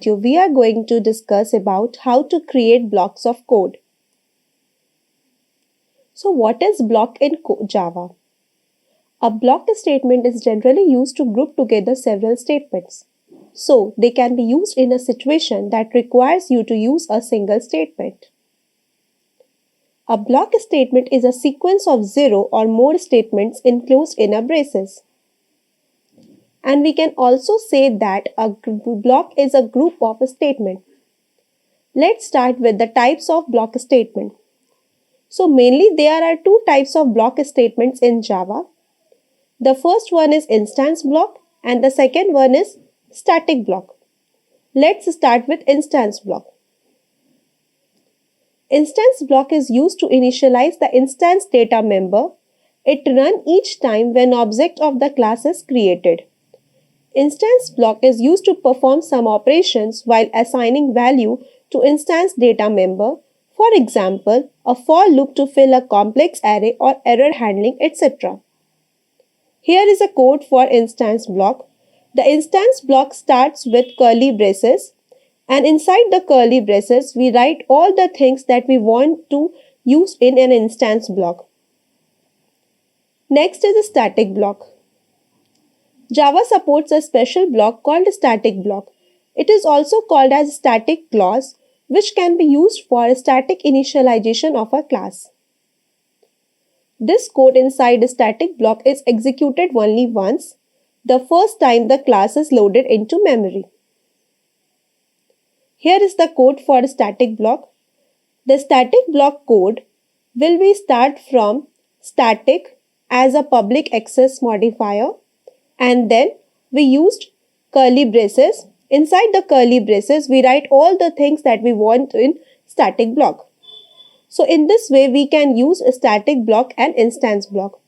We are going to discuss about how to create blocks of code. So what is block in Java? A block statement is generally used to group together several statements. So they can be used in a situation that requires you to use a single statement. A block statement is a sequence of zero or more statements enclosed in a braces. And we can also say that a block is a group of a statement. Let's start with the types of block statement. So mainly there are two types of block statements in Java. The first one is instance block and the second one is static block. Let's start with instance block. Instance block is used to initialize the instance data member. It runs each time when object of the class is created. Instance block is used to perform some operations while assigning value to instance data member. For example, a for loop to fill a complex array or error handling, etc. Here is a code for instance block. The instance block starts with curly braces, and inside the curly braces we write all the things that we want to use in an instance block. Next is a static block. Java supports a special block called static block. It is also called as static clause, which can be used for static initialization of a class. This code inside a static block is executed only once, the first time the class is loaded into memory. Here is the code for a static block. The static block code will be start from static as a public access modifier, and then we used curly braces. Inside the curly braces we write all the things that we want in static block. So in this way we can use a static block and instance block.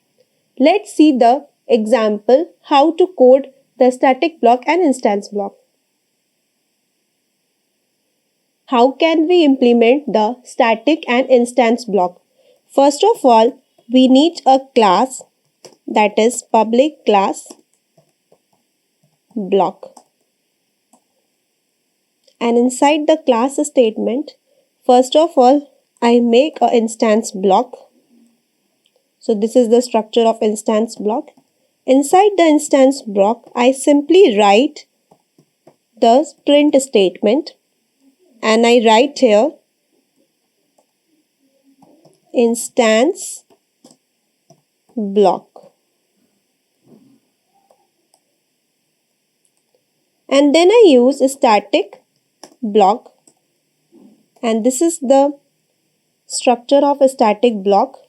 Let's see the example how to code the static block and instance block. How can we implement the static and instance block? First of all, we need a class, that is public class block. And inside the class statement, first of all, I make an instance block. So this is the structure of instance block. Inside the instance block, I simply write the print statement, and I write here instance block. And then I use a static block, and this is the structure of a static block.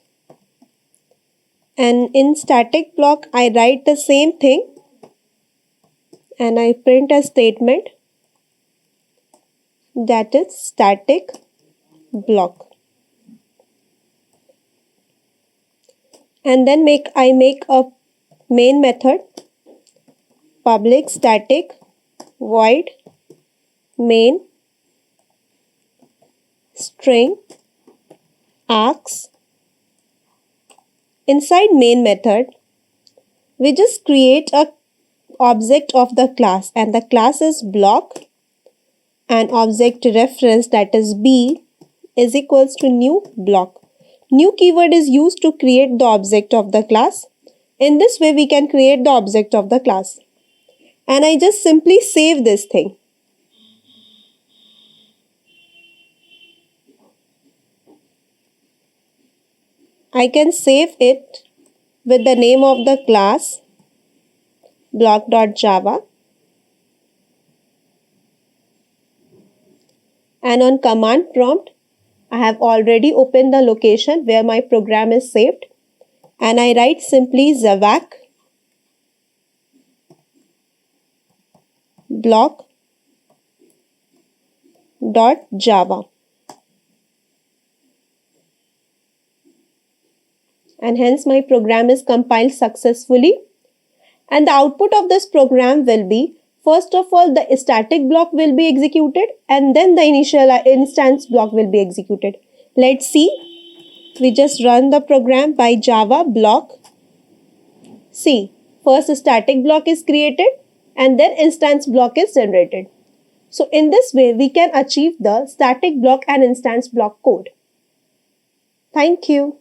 And in static block I write the same thing and I print a statement, that is static block. And then I make a main method, public static void main string args. Inside main method we just create a object of the class, and the class is block, and object reference, that is B, is equals to new block. New keyword is used to create the object of the class. In this way we can create the object of the class. And I just simply save this thing. I can save it with the name of the class block.java, and on command prompt I have already opened the location where my program is saved, and I write simply Zavak block.java. And hence my program is compiled successfully, and the output of this program will be, first of all the static block will be executed, and then the initial instance block will be executed. Let's see. We just run the program by Java block. See, first static block is created and then instance block is generated. So in this way, we can achieve the static block and instance block code. Thank you.